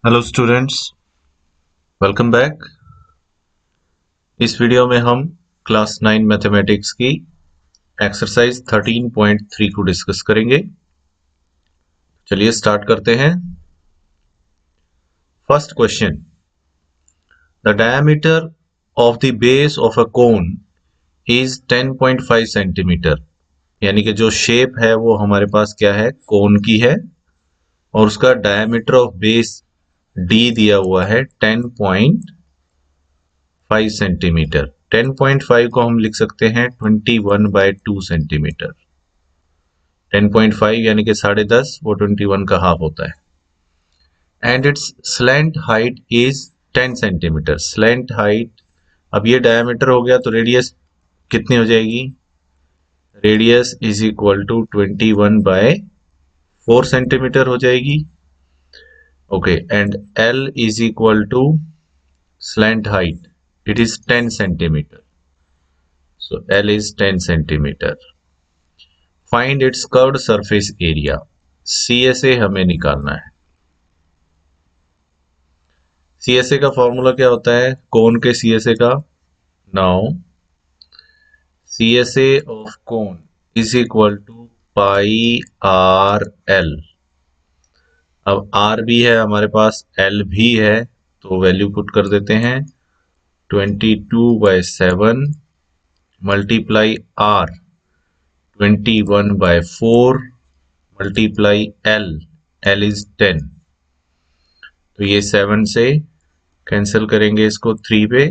Hello students, welcome back. इस video में हम क्लास 9 मैथमेटिक्स की एक्सरसाइज 13.3 को डिस्कस करेंगे। चलिए स्टार्ट करते हैं। First question, the diameter of the base of a cone is 10.5 centimetre. यानी कि जो शेप है वो हमारे पास क्या है, कोन की है, और उसका डायमीटर ऑफ बेस डी दिया हुआ है 10.5 सेंटीमीटर। 10.5 को हम लिख सकते हैं 21/2 सेंटीमीटर। 10.5 यानी कि 10.5, वो 21 का हाफ होता है। And it's slant height is 10 centimetre. Slant height, अब ये डायमीटर हो गया तो रेडियस कितनी हो जाएगी? Radius is equal to 21/4 centimetre हो जाएगी। Okay, and L is equal to slant height, it is 10 centimetre. So L is 10 centimetre. Find its curved surface area. CSA हमें निकालना है। सीएसए का फॉर्मूला क्या होता है कोन के सीएसए का? Now CSA of cone is equal to pi R L. अब आर भी है हमारे पास, एल भी है, तो वैल्यू पुट कर देते हैं। 22/7 multiply R 21/4 multiply L, L is 10। तो ये 7 से कैंसिल करेंगे इसको 3 पे,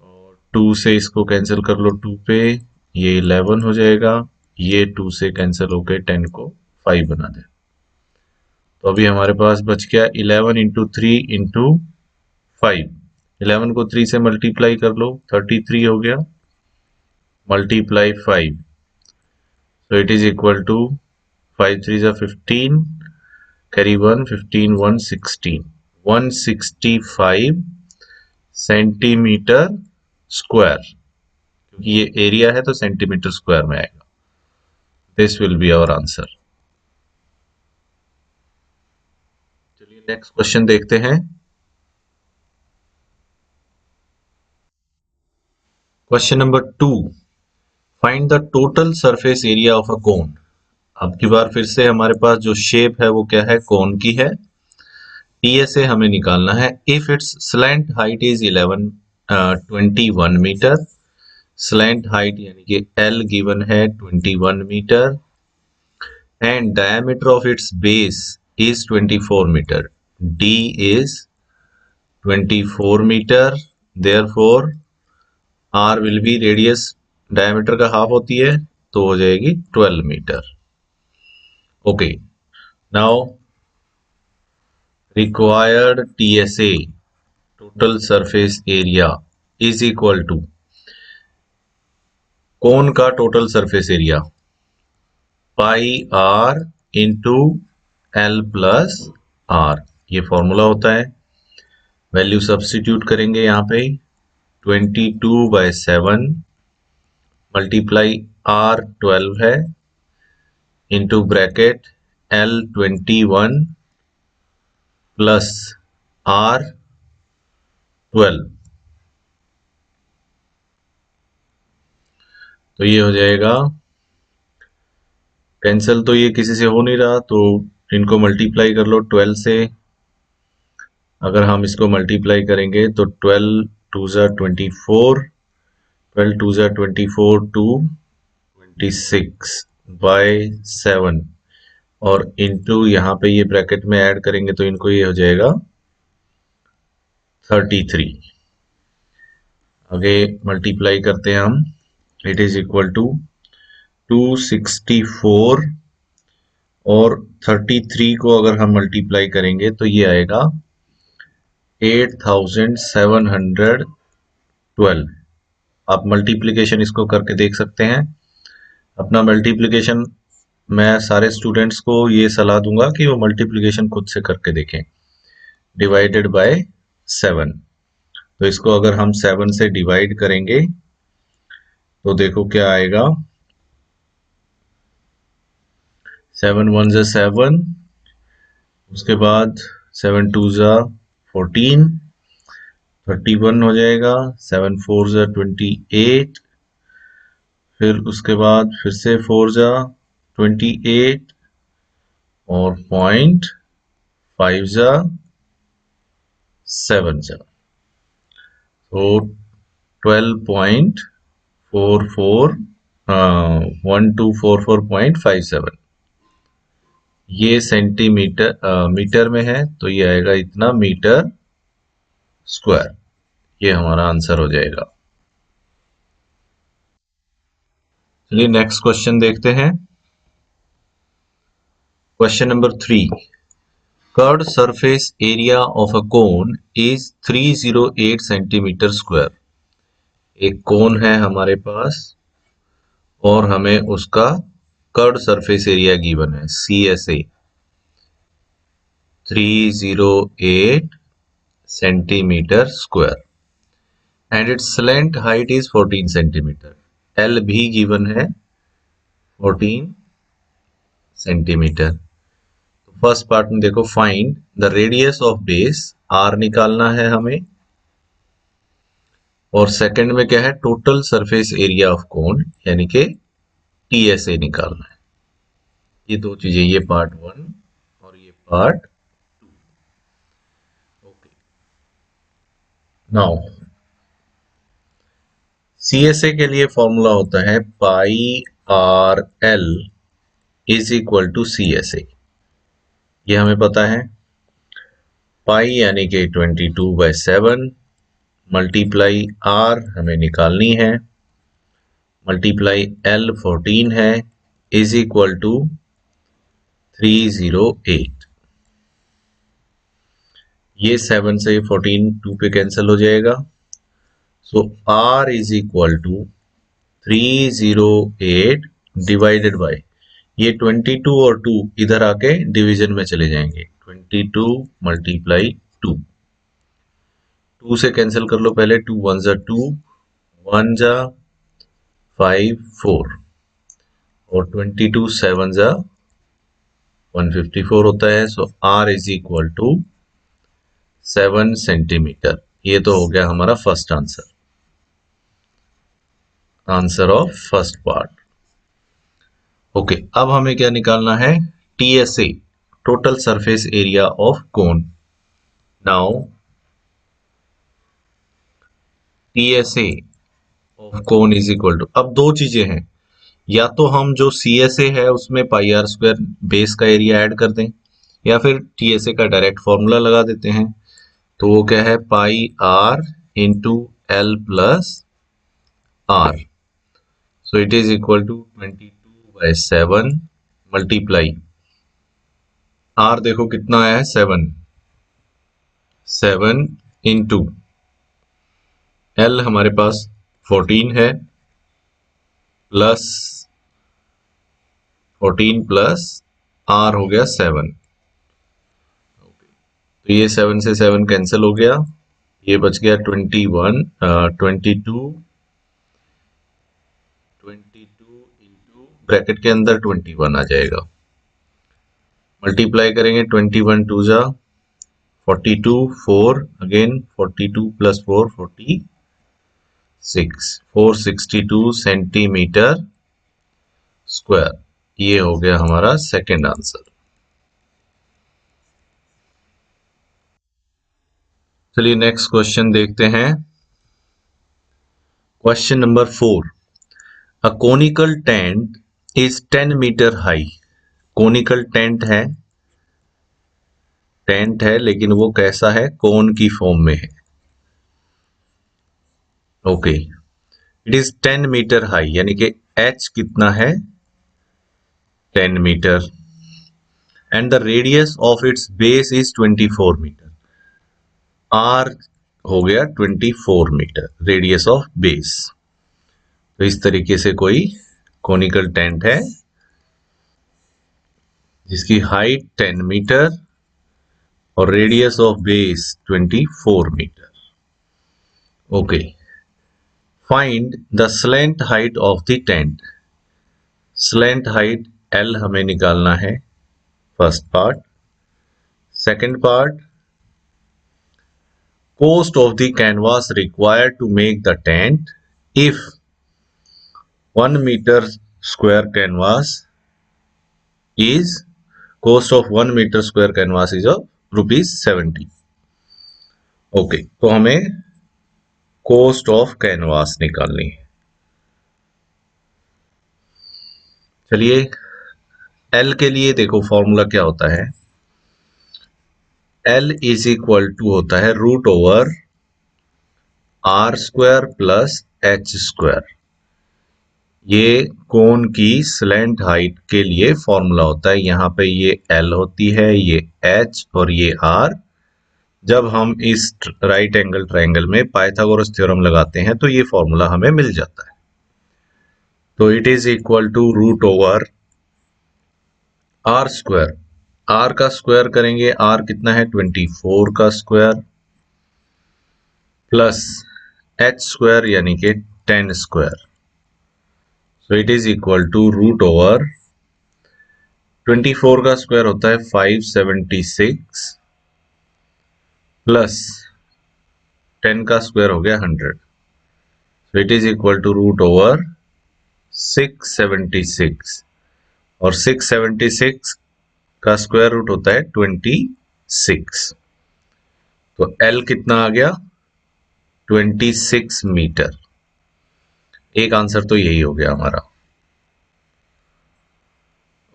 और 2 से इसको कैंसिल कर लो 2 पे, ये 11 हो जाएगा। ये 2 से कैंसिल होके 10 को 5 बना दे। तो अभी हमारे पास बच गया 11 इंटू 3 इंटू 5। 11 को 3 से मल्टीप्लाई कर लो, 33 हो गया, multiply 5, so it is equal to 5 3 जा 15, कैरी 1, 15 1 16, 165 सेंटीमीटर स्क्वायर। क्योंकि ये एरिया है तो सेंटीमीटर स्क्वायर में आएगा। This will be our answer. चलिए नेक्स्ट क्वेश्चन देखते हैं। Question number 2, find the total surface area of a cone. अब की बार फिर से हमारे पास जो शेप है वो क्या है, कोन की है। टीएसए हमें निकालना है। If its slant height is 21 metre, slant height यानी कि एल गिवन है 21 metre, and diameter of its base is 24 metre, D is 24 metre, therefore R will be, radius diameter का हाफ होती है तो हो जाएगी 12 metre. Okay, now required TSA total surface area is equal to cone का total surface area pi R into L plus R, ये formula होता है। वैल्यू सब्स्टिट्यूट करेंगे यहाँ पे, 22/7 मल्टीप्लाई आर 12 है, into bracket L 21 plus R 12। तो ये हो जाएगा कैंसिल, तो ये किसी से हो नहीं रहा तो इनको मल्टीप्लाई कर लो 12 से। अगर हम इसको मल्टीप्लाई करेंगे तो 12 2 जा 24, 12 2 जा 24 टू 26/7, और इनटू यहाँ पे ये ब्रैकेट में ऐड करेंगे तो इनको ये हो जाएगा 33। आगे मल्टीप्लाई करते हैं हम, इट इज इक्वल टू 264, और 33 को अगर हम मल्टीप्लाई करेंगे तो ये आएगा 8712। आप मल्टीप्लिकेशन इसको करके देख सकते हैं। अपना मल्टीप्लिकेशन, मैं सारे स्टूडेंट्स को ये सलाह दूंगा कि वो मल्टीप्लिकेशन खुद से करके देखें। डिवाइडेड बाय 7, तो इसको अगर हम 7 से डिवाइड करेंगे तो देखो क्या आएगा, 7 1 जा 7, उसके बाद 7 2 जा 14, 31 हो जाएगा। 7 4 जा 28, फिर उसके बाद फिर से 4 जा 28 और पॉइंट 5 जा 7 जा, तो 12.44 1244.57, ये सेंटीमीटर मीटर में है, तो ये आएगा इतना मीटर स्क्वायर। ये हमारा आंसर हो जाएगा। चलिए नेक्स्ट क्वेश्चन देखते हैं। Question number 3, curved surface area of a cone is 308 centimetre square. एक कोन है हमारे पास और हमें उसका कर्व्ड सरफेस एरिया गिवन है CSA 308 centimetre square and it's slant height is 14 centimetre. L भी गिवन है 14 सेंटीमीटर। तो फर्स्ट पार्ट में देखो, find the radius of base, R निकालना है हमें, और सेकंड में क्या है, टोटल सरफेस एरिया ऑफ कोन यानी कि TSA निकालना है। ये दो चीजें, ये पार्ट 1 और ये पार्ट 2। ओके, नाउ CSA के लिए फॉर्मूला होता है pi R L is equal to CSA। ये हमें पता है। पाई यानी कि 22/7 मल्टीप्लाई आर हमें निकालनी है, मल्टीप्लाई एल 14 है, इज इक्वल टू 308। ये 7 से 14 2 पे कैंसिल हो जाएगा। So R is equal to 308 divided by, ये 22 और 2 इधर आके डिवीजन में चले जाएंगे। 22 मल्टीप्लाई 2, 2 से कैंसिल कर लो पहले, 2 1 जा 2, 1 जा 5 4 और 22 7 जा 154 होता है। So R is equal to 7 centimetre. ये तो हो गया हमारा first answer, answer of first part. Okay, अब हमें क्या निकालना है, TSA total surface area of cone. Now TSA of cone is equal to, अब दो चीजें हैं, या तो हम जो CSA है उसमें पाई आर स्क्वायर बेस का एरिया ऐड कर दें, या फिर TSA का डायरेक्ट फॉर्मूला लगा देते हैं। तो वो क्या है, pi R into L plus R, so it is equal to 22/7 multiply R, देखो कितना आया है 7 7 इंटू एल हमारे पास 14 है, प्लस 14 प्लस आर हो गया 7। तो ये 7 से 7 कैंसिल हो गया, ये बच गया 22 इंटू ब्रैकेट के अंदर 21 आ जाएगा। मल्टीप्लाई करेंगे 21 2 जा 42, 4 अगेन 42 प्लस 4 46, 462 सेंटीमीटर स्क्वायर। ये हो गया हमारा सेकंड आंसर। चलिए नेक्स्ट क्वेश्चन देखते हैं। Question number 4, a conical tent is 10 metre high. Conical tent है लेकिन वो कैसा है, कोन की फॉर्म में है। Okay, it is 10 metre high यानी कि H कितना है, 10 metre, and the radius of its base is 24 metre. R हो गया 24 मीटर रेडियस ऑफ बेस। तो इस तरीके से कोई कोनिकल टेंट है जिसकी हाइट 10 मीटर और radius of base 24 metre. Okay, find the slant height of the tent. Slant height L हमें निकालना है first part, Second part, cost of the canvas required to make the tent if 1 meter square canvas is cost of 1 meter square canvas is of ₹70. Okay, तो हमें coast of canvas निकालनी है। चलिए, L के लिए देखो फॉर्मूला क्या होता है। एल इज इक्वल टू होता है root over R square plus H square. ये कोन की स्लैंट हाइट के लिए फॉर्मूला होता है। यहाँ पे ये एल होती है, ये एच और ये आर। जब हम इस राइट एंगल ट्रायंगल में पाइथागोरस थ्योरम लगाते हैं तो ये फॉर्मूला हमें मिल जाता है। तो it is equal to root over R square. R का स्क्वायर करेंगे, आर कितना है 24 का स्क्वायर, प्लस एच स्क्वायर यानी कि 10 square. So it is equal to root over 24 का स्क्वायर होता है 576 प्लस 10 का स्क्वायर हो गया 100। So it is equal to root over 676 और 676 का स्क्वायर रूट होता है 26। तो एल कितना आ गया 26 मीटर। एक आंसर तो यही हो गया हमारा।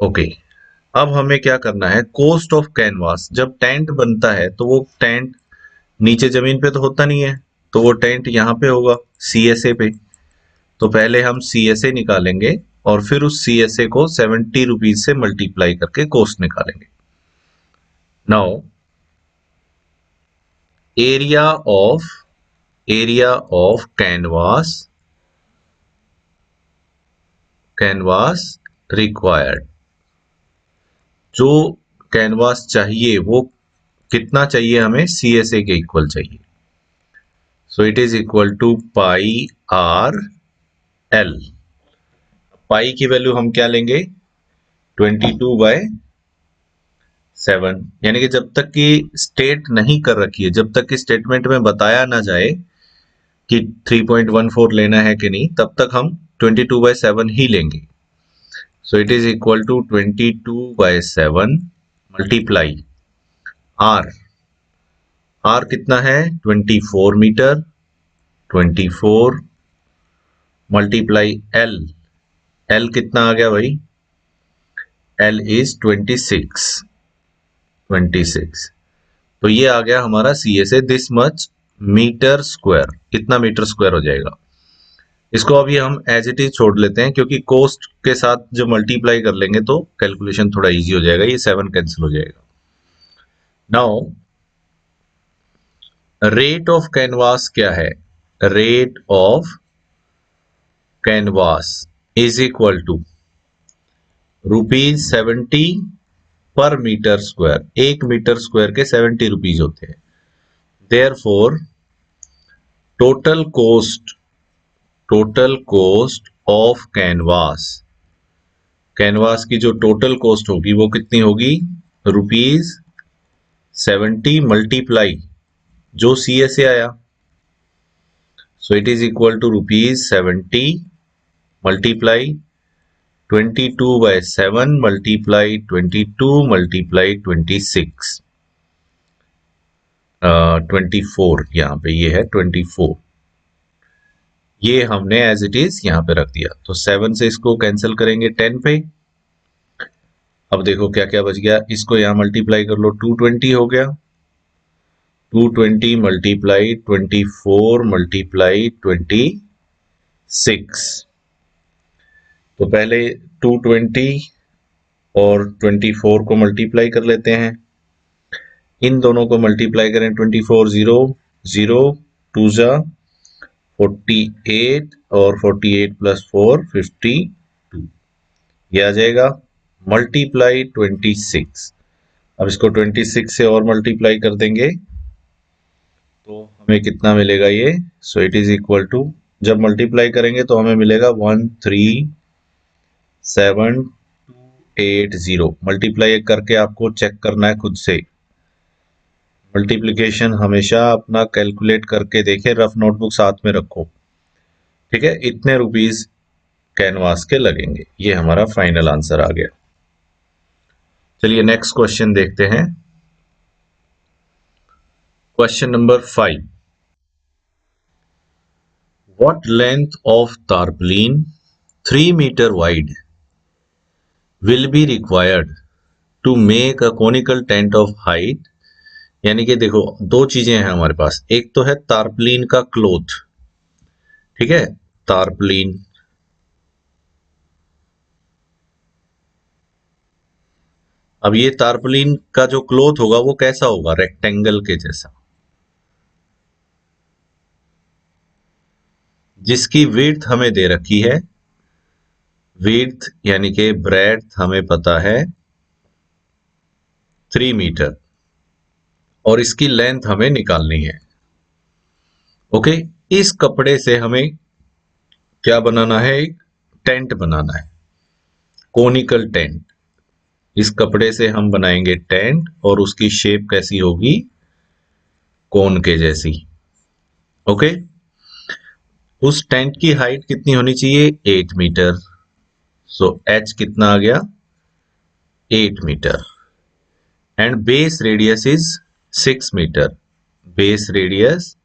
ओके, अब हमें क्या करना है, कोस्ट ऑफ कैनवास। जब टेंट बनता है तो वो टेंट नीचे जमीन पे तो होता नहीं है, तो वो टेंट यहाँ पे होगा CSA पे। तो पहले हम CSA निकालेंगे और फिर उस CSA को 70 रुपीज से मल्टीप्लाई करके कोस्ट निकालेंगे। Now area of canvas required, जो कैनवास चाहिए वो कितना चाहिए हमें, CSA के इक्वल चाहिए। So it is equal to pi R L. पाई की वैल्यू हम क्या लेंगे 22/7, यानी कि जब तक कि स्टेट नहीं कर रखी है, जब तक कि स्टेटमेंट में बताया ना जाए कि 3.14 लेना है कि नहीं, तब तक हम 22/7 ही लेंगे। So it is equal to 22/7 multiply R. R कितना है 24 मीटर, 24 मल्टीप्लाई एल। एल कितना आ गया भाई, एल इज 26। तो ये आ गया हमारा CSA this much metre square. कितना मीटर स्क्वायर हो जाएगा, इसको अभी हम एज इट इज छोड़ लेते हैं, क्योंकि कोस्ट के साथ जब मल्टीप्लाई कर लेंगे तो कैलकुलेशन थोड़ा इजी हो जाएगा, ये 7 कैंसिल हो जाएगा। नाउ रेट ऑफ कैनवास क्या है, rate of canvas is equal to ₹70 per metre square. 1 metre square के 70 रुपीज होते हैं। Therefore total cost of canvas की जो टोटल कॉस्ट होगी वो कितनी होगी, ₹70 मल्टीप्लाई जो CSA आया। So it is equal to ₹70 multiply 22/7 multiply 22 multiply 26 24, यहाँ पे ये है 24। ये हमने एज इट इज यहाँ पे रख दिया। तो 7 से इसको कैंसिल करेंगे 10 पे। अब देखो क्या क्या बच गया, इसको यहाँ मल्टीप्लाई कर लो, 220 हो गया। 220 मल्टीप्लाई 24 मल्टीप्लाई 26। तो पहले 220 और 24 को मल्टीप्लाई कर लेते हैं। इन दोनों को मल्टीप्लाई करें 24 0 0 2 जा 48 और 48 प्लस 4 52, ये आ जाएगा मल्टीप्लाई 26। अब इसको 26 से और मल्टीप्लाई कर देंगे तो हमें कितना मिलेगा ये। So it is equal to, जब मल्टीप्लाई करेंगे तो हमें मिलेगा 137,280। मल्टीप्लाई करके आपको चेक करना है खुद से मल्टीप्लिकेशन हमेशा अपना कैलकुलेट करके देखें, रफ नोटबुक साथ में रखो। ठीक है, इतने रुपीस कैनवास के लगेंगे। ये हमारा फाइनल आंसर आ गया। चलिए नेक्स्ट क्वेश्चन देखते हैं। Question number 5, what length of tarpaulin 3 metre wide will be required to make a conical tent of height. यानी कि देखो, दो चीजें हैं हमारे पास, एक तो है तारपलीन का क्लोथ, ठीक है, तारपलीन, अब ये तारपलीन का जो क्लोथ होगा वो कैसा होगा, रेक्टेंगल के जैसा, जिसकी विड्थ हमें दे रखी है, विड्थ यानी कि ब्रेड्थ हमें पता है 3 मीटर, और इसकी लेंथ हमें निकालनी है। ओके, इस कपड़े से हमें क्या बनाना है, एक टेंट बनाना है, कोनिकल टेंट। इस कपड़े से हम बनाएंगे टेंट, और उसकी शेप कैसी होगी, कोन के जैसी। ओके, उस टेंट की हाइट कितनी होनी चाहिए, 8 मीटर। सो एच कितना आ गया, 8 metre, and base radius is 6 metre, base radius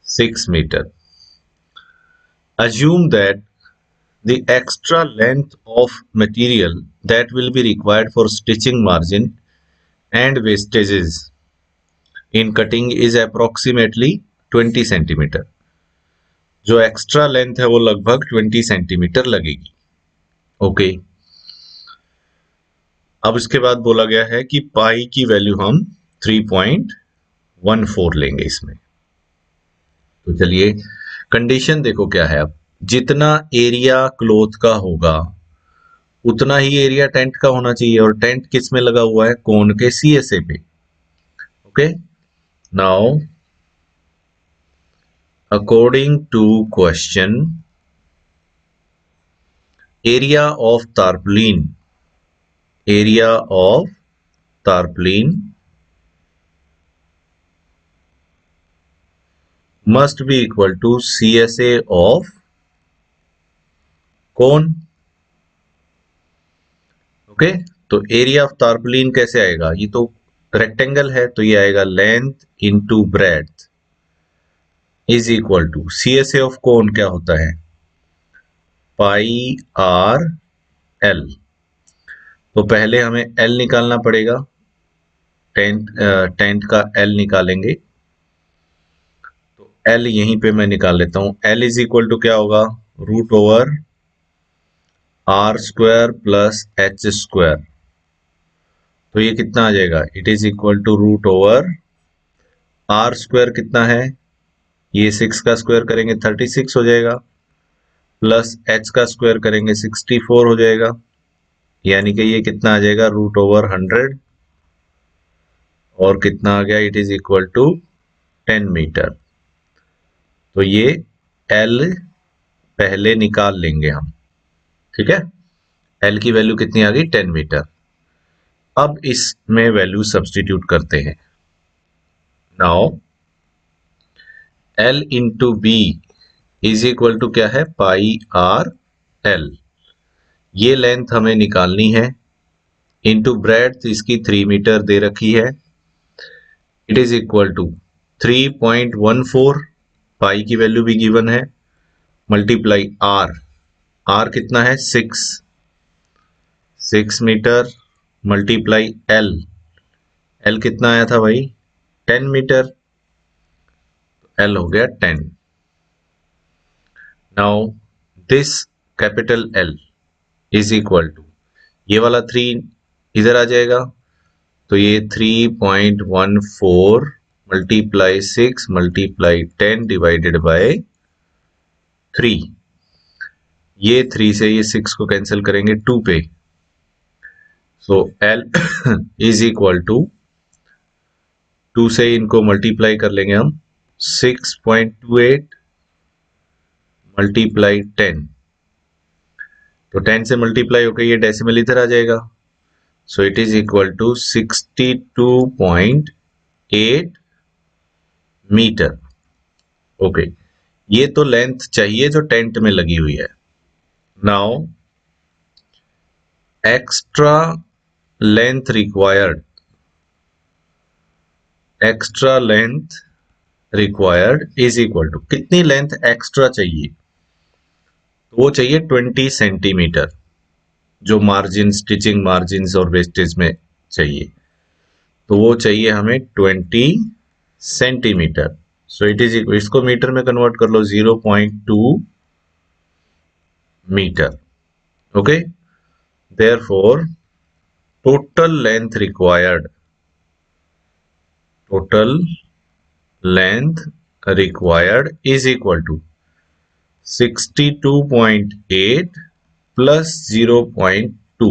6 metre. Assume that the extra length of material that will be required for stitching margin and wastages in cutting is approximately 20 centimetre. जो extra length है वो लगभग 20 centimetre लगेगी। Okay, अब इसके बाद बोला गया है कि पाई की वैल्यू हम 3.14 लेंगे इसमें। तो चलिए कंडीशन देखो क्या है, अब जितना एरिया क्लोथ का होगा उतना ही एरिया टेंट का होना चाहिए, और टेंट किस में लगा हुआ है, कोन के सीएसए पे। Okay, now according to question, area of tarpaulin, area of tarpaulin must be equal to CSA of cone। Okay, तो एरिया ऑफ tarpaulin कैसे आएगा, ये तो रेक्टेंगल है, तो ये आएगा length into breadth is equal to CSA of cone क्या होता है, पाई आर एल। तो पहले हमें एल निकालना पड़ेगा, टेंट का एल निकालेंगे, तो एल यहीं पे मैं निकाल लेता हूं। एल इज इक्वल टू क्या होगा, root over R square plus H square. तो ये कितना आ जाएगा, it is equal to root over R square कितना है, ये 6 का स्क्वायर करेंगे 36 हो जाएगा, प्लस एच का स्क्वायर करेंगे 64 हो जाएगा, यानी कि ये कितना आ जाएगा, रूट ओवर 100, और कितना आ गया, it is equal to 10 metre. तो ये एल पहले निकाल लेंगे हम, ठीक है, एल की वैल्यू कितनी आ गई, 10 मीटर। अब इसमें वैल्यू सब्स्टिट्यूट करते हैं। Now L into B is equal to क्या है, पाई आर एल, ये लेंथ हमें निकालनी है, इंटू ब्रेड्थ इसकी 3 मीटर दे रखी है, इट इज इक्वल टू 3.14, पाई की वैल्यू भी गिवन है, मल्टीप्लाई आर, आर कितना है 6 मीटर, मल्टीप्लाई एल, एल कितना आया था भाई 10 मीटर, एल हो गया 10। Now this capital L is equal to, ये वाला 3 इधर आ जाएगा, तो ये 3.14 मल्टीप्लाई 6 मल्टीप्लाई 10 डिवाइडेड बाय 3, ये 3 से ये 6 को कैंसिल करेंगे 2 पे, सो एल इज इक्वल टू 2 से इनको मल्टीप्लाई कर लेंगे हम, 6.28 मल्टीप्लाई 10, तो 10 से मल्टीप्लाई होकर ये डेसिमल इधर आ जाएगा, so it is equal to 62.8 8 metre. Okay, ये तो लेंथ चाहिए जो टेंट में लगी हुई है। Now extra length required, extra length required is equal to, कितनी लेंथ एक्स्ट्रा चाहिए? तो वो चाहिए 20 सेंटीमीटर, जो मार्जिन, स्टिचिंग मार्जिन और वेस्टेज में चाहिए। तो वो चाहिए हमें 20 सेंटीमीटर। सो इट इज, इसको मीटर में कन्वर्ट कर लो, 0.2 metre. Okay, therefore total length required, total length required is equal to 62.8 plus 0.2,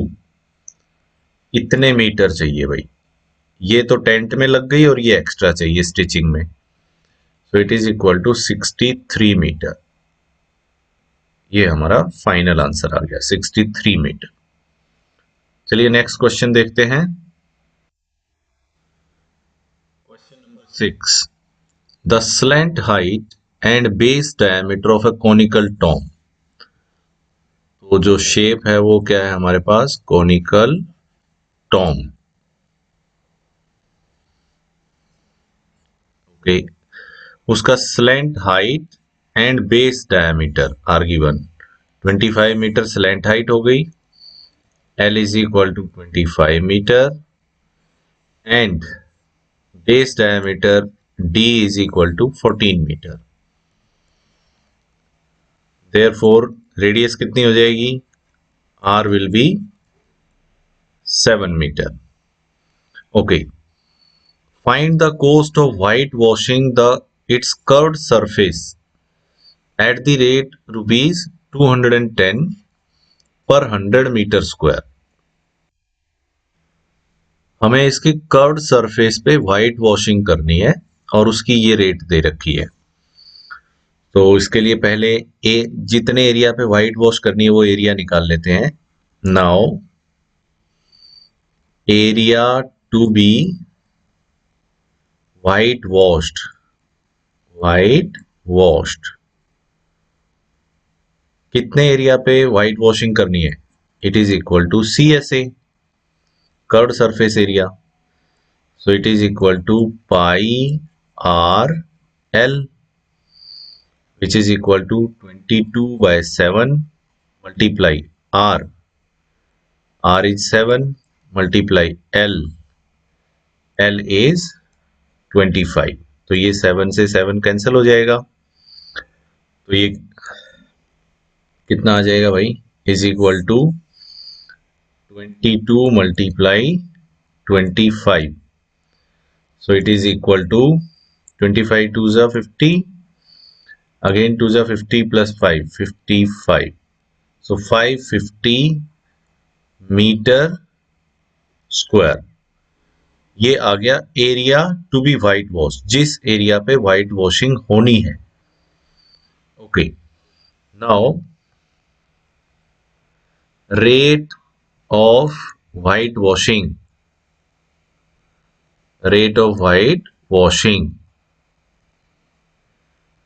इतने मीटर चाहिए भाई। ये तो टेंट में लग गई और ये एक्स्ट्रा चाहिए स्टिचिंग में। So it is equal to 63 metre. ये हमारा फाइनल आंसर आ गया, 63 मीटर। चलिए नेक्स्ट क्वेश्चन देखते हैं। Question number 6, the slant height and base diameter of a conical tomb. तो जो शेप है वो क्या है हमारे पास? Conical tomb. ओके, उसका slant height and base diameter are given. 25 metre slant height हो गई, L is equal to 25 metre, and base diameter D is equal to 14 metre. Therefore radius कितनी हो जाएगी? R will be 7 metre. Okay, find the cost of white washing the it's curved surface at the rate rupees 210 per 100 metre square. हमें इसकी curved surface पे white washing करनी है और उसकी ये रेट दे रखी है। तो इसके लिए पहले जितने एरिया पे व्हाइट वॉश करनी है वो एरिया निकाल लेते हैं। Now area to be white washed, white washed, कितने एरिया पे व्हाइट वॉशिंग करनी है? It is equal to CSA, curved surface area. So it is equal to pi R L, which is equal to 22 by 7 multiply R, R is 7 multiply L, L is 25। तो ये 7 से 7 cancel हो जाएगा, तो ये कितना आ जाएगा भाई? Is equal to 22 multiply 25। So it is equal to 25 two जा 50, अगेन टू जा 50 प्लस 5, 55। सो 550 मीटर स्क्वायर। ये आ गया area to be white wash, जिस एरिया पे व्हाइट वॉशिंग होनी है। Okay, now rate of white washing, rate of white washing,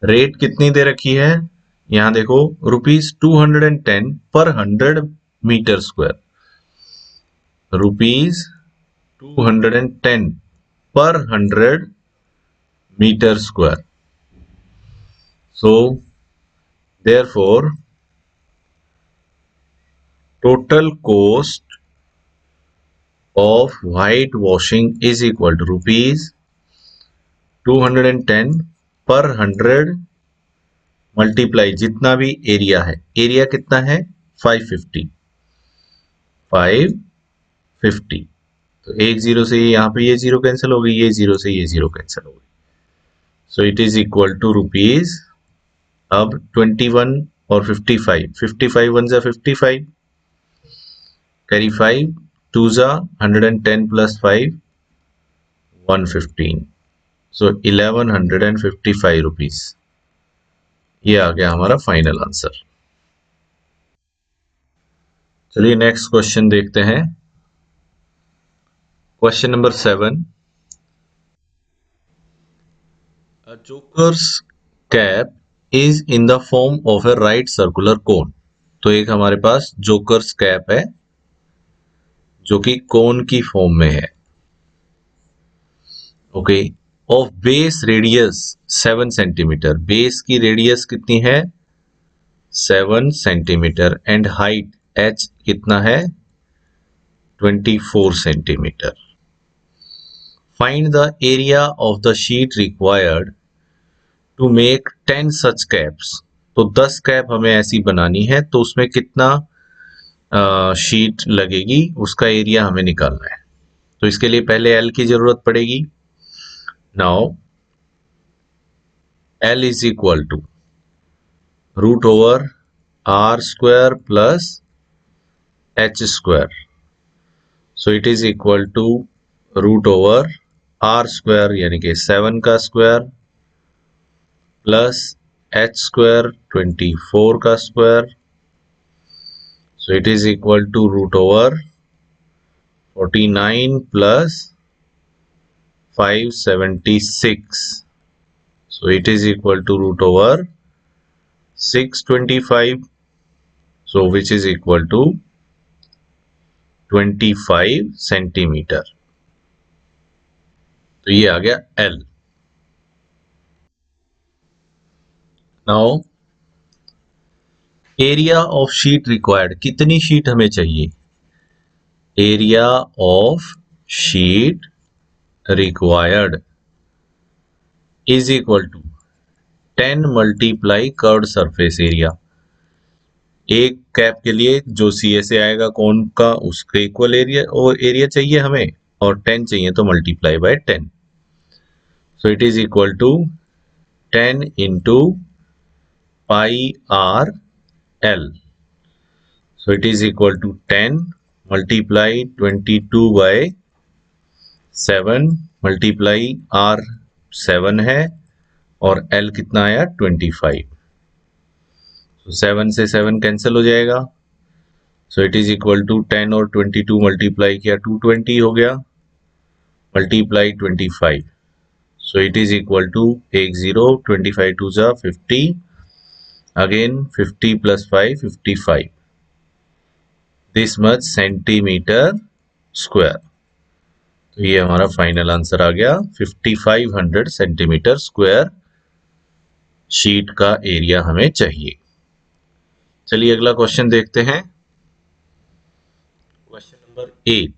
rate कितनी दे रखी है? यहां देखो, ₹210 per 100 metre square, ₹210 per 100 metre square. So therefore total cost of white washing is equal to ₹210 per 100 multiply जितना भी एरिया है, एरिया कितना है? 550, 550। तो एक जीरो से यहाँ पे ये जीरो कैंसिल हो गई, ये जीरो से ये जीरो कैंसिल हो गई। So it is equal to rupees, अब 21 और 55, 55 वन जा 55, कैरी 5, टू जा 110 प्लस 5, 115। सो 1155 रुपीज। ये आ गया हमारा फाइनल आंसर। चलिए नेक्स्ट क्वेश्चन देखते हैं। Question number 7, A joker's cap is in the form of a right circular cone. तो एक हमारे पास जोकर्स कैप है जो कि कोन की फॉर्म में है. Okay. Of base radius 7 centimetre. Base की रेडियस कितनी है? 7 सेंटीमीटर. एंड हाइट h कितना है? 24 centimetre. Find the area of the sheet required to make 10 such caps. तो 10 कैप हमें ऐसी बनानी है, तो उसमें कितना शीट लगेगी उसका एरिया हमें निकालना है. तो इसके लिए पहले L की जरूरत पड़ेगी. Now L is equal to root over R square plus H square. So it is equal to root over R square यानी कि 7 का स्क्वायर प्लस H स्क्वायर 24 का square. So it is equal to root over 49 plus 576. So it is equal to root over 625. So which is equal to 25 centimetre. तो ये आ गया L. Now area of sheet required. कितनी sheet हमें चाहिए? Area of sheet required is equal to 10 multiply curved surface area. एक cap के लिए जो सी ए से आएगा कोन का उसके इक्वल एरिया और एरिया चाहिए हमें, और 10 चाहिए तो multiply by 10. So it is equal to 10 into pi R L. So it is equal to 10 multiply 22 by 7 multiply R 7 है और एल कितना आया? 25. तो 7 से 7 कैंसिल हो जाएगा. So it is equal to 10 और 22 मल्टीप्लाई किया 220 हो गया multiply 25. So it is equal to 10 25 two जा 50 again 50 plus 5 55 this much centimetre square. तो ये हमारा फाइनल आंसर आ गया 5500 सेंटीमीटर स्क्वायर शीट का एरिया हमें चाहिए. चलिए अगला क्वेश्चन देखते हैं. Question number 8.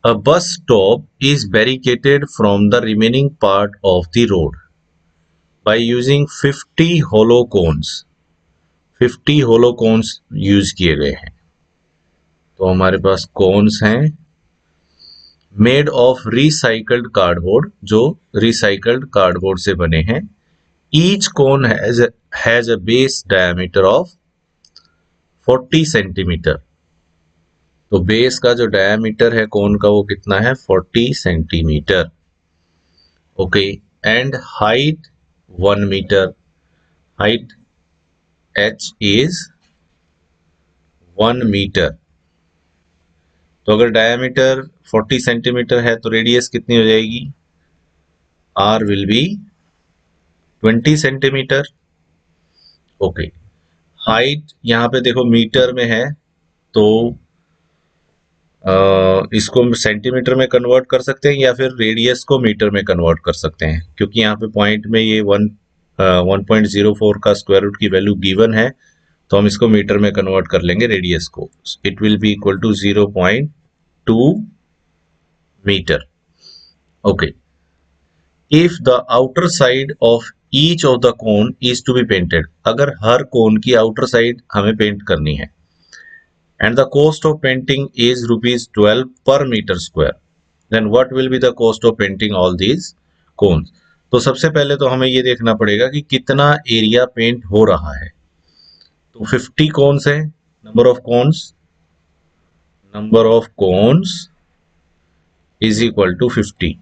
A bus stop is barricaded from the remaining part of the road by using 50 hollow cones. 50 hollow cones use किए गए हैं. तो हमारे पास cones हैं मेड ऑफ रिसाइकल्ड कार्डबोर्ड, जो रिसाइकल्ड कार्डबोर्ड से बने हैं. Each cone has a base diameter of 40 centimetre. तो बेस का जो डायमीटर है कोन का वो कितना है? 40 centimetre. Okay. And height 1 metre. Height h is 1 metre. तो अगर डायमीटर 40 सेंटीमीटर है तो रेडियस कितनी हो जाएगी? r will B 20 centimetre. Okay. Height यहाँ पे देखो मीटर में है तो इसको सेंटीमीटर में कन्वर्ट कर सकते हैं या फिर रेडियस को मीटर में कन्वर्ट कर सकते हैं, क्योंकि यहाँ पे पॉइंट में ये 1.04 का स्क्वायर रूट की वैल्यू गिवन है, तो हम इसको मीटर में कन्वर्ट कर लेंगे रेडियस को. It will be equal to 0.2 metre. Okay. If the outer side of each of the cone is to be painted. अगर हर कोन की आउटर साइड हमें पेंट करनी है and the cost of painting is rupees 12 per meter square, then what will be the cost of painting all these cones? तो सबसे पहले तो हमें ये देखना पड़ेगा कि कितना एरिया पेंट हो रहा है. तो 50 कोन्स है. Number of cones is equal to 50.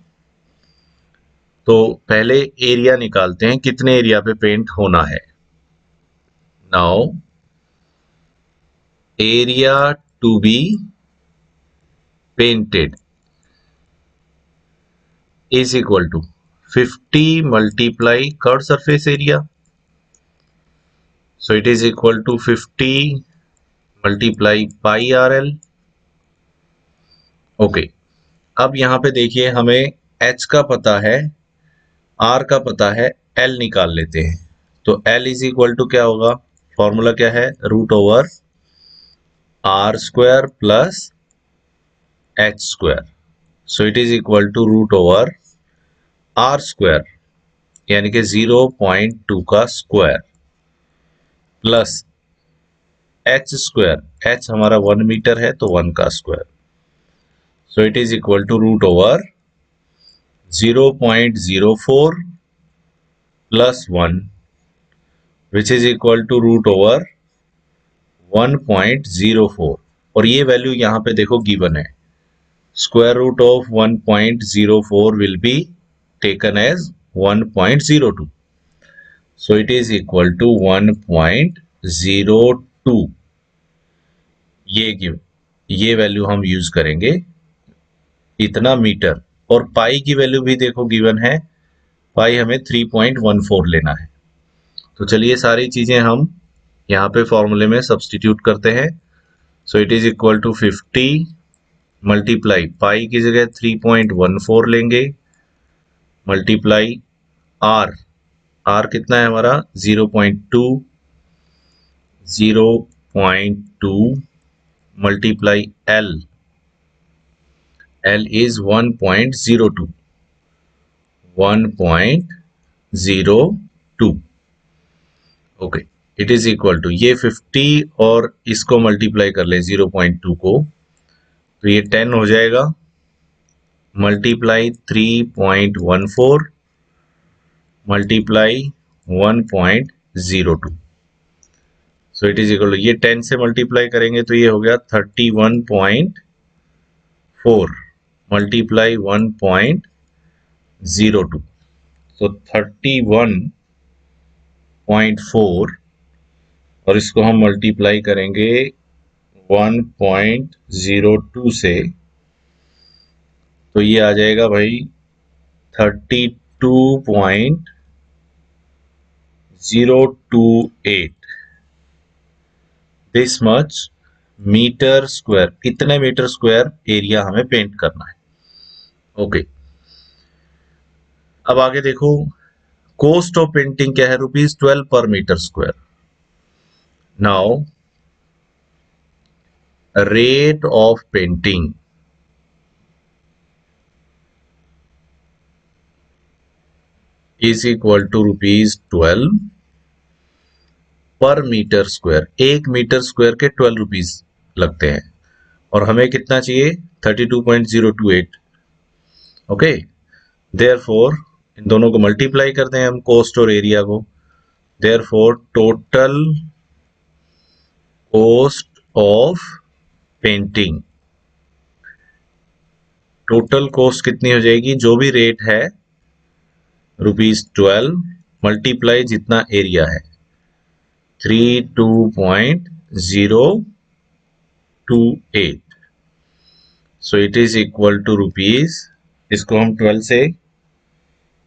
तो पहले एरिया निकालते हैं कितने एरिया पे पेंट होना है. Now area to be painted is equal to 50 multiply curved surface area. So it is equal to 50 multiply pi RL. Okay, अब यहाँ पे देखिए हमें h का पता है, r का पता है, l निकाल लेते हैं। तो l इज इक्वल टू क्या होगा, फॉर्मूला क्या है, root over r square plus h square. So it is equal to root over r square यानी कि 0.2 का square plus h square, h हमारा 1 मीटर है तो 1 का square. So it is equal to root over 0.04 plus 1 which is equal to root over 1.04 और ये value यहाँ पे देखो गिवन है। Square root of 1.04 will be taken as 1.02, so it is equal to 1.02। ये वैल्यू हम यूज करेंगे, इतना मीटर। और पाई की वैल्यू भी देखो गिवन है, पाई हमें 3.14 लेना है। तो चलिए सारी चीजें हम यहाँ पे फॉर्मूले में सब्स्टिट्यूट करते हैं। So it is equal to 50 multiply pi की जगह 3.14 लेंगे मल्टीप्लाई आर, आर कितना है हमारा 0.2 multiply L, L is 1.02 okay. It is equal to ये 50 और इसको मल्टीप्लाई कर ले 0.2 को तो ये 10 हो जाएगा multiply 3.14 multiply 1.02। So it is equal to ये 10 से मल्टीप्लाई करेंगे तो ये हो गया 31.4 मल्टीप्लाई 1.02। सो 31.4 और इसको हम मल्टीप्लाई करेंगे 1.02 से तो ये आ जाएगा भाई 32.028 दिस मच मीटर स्क्वायर। कितने मीटर स्क्वायर एरिया हमें पेंट करना है। ओके अब आगे देखो कॉस्ट ऑफ पेंटिंग क्या है, ₹12 per metre square. Now rate of painting is equal to ₹12 per metre square. 1 metre square के 12 रुपीज लगते हैं और हमें कितना चाहिए 32.028। ओके देयरफॉर इन दोनों को मल्टीप्लाई करते हैं हम कॉस्ट और एरिया को। Therefore total cost of painting, total cost कितनी हो जाएगी, जो भी रेट है ₹12 मल्टीप्लाई जितना एरिया है 32.028। So it is equal to rupees, इसको हम 12 से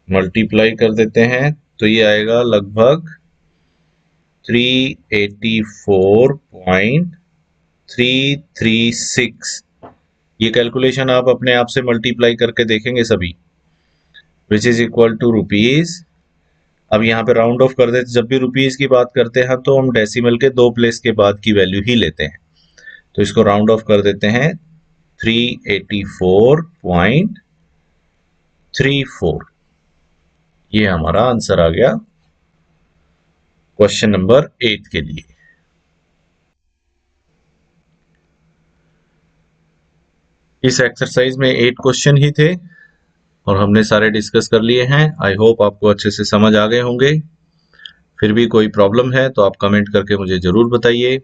मल्टीप्लाई कर देते हैं तो ये आएगा लगभग 384.336। ये कैलकुलेशन आप अपने आप से मल्टीप्लाई करके देखेंगे सभी, which is equal to rupees. अब यहाँ पे राउंड ऑफ कर देते, जब भी रुपीज की बात करते हैं तो हम डेसिमल के 2 प्लेस के बाद की वैल्यू ही लेते हैं, तो इसको राउंड ऑफ कर देते हैं 384.34। ये हमारा आंसर आ गया क्वेश्चन नंबर 8 के लिए। इस एक्सरसाइज में 8 क्वेश्चन ही थे और हमने सारे डिस्कस कर लिए हैं। आई होप आपको अच्छे से समझ आ गए होंगे। फिर भी कोई प्रॉब्लम है तो आप कमेंट करके मुझे जरूर बताइए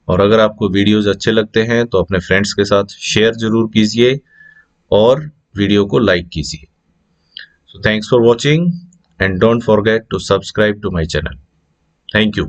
और अगर आपको वीडियोस अच्छे लगते हैं तो अपने फ्रेंड्स के साथ शेयर जरूर कीजिए और वीडियो को लाइक कीजिए। So thanks for watching and don't forget to subscribe to my channel. Thank you.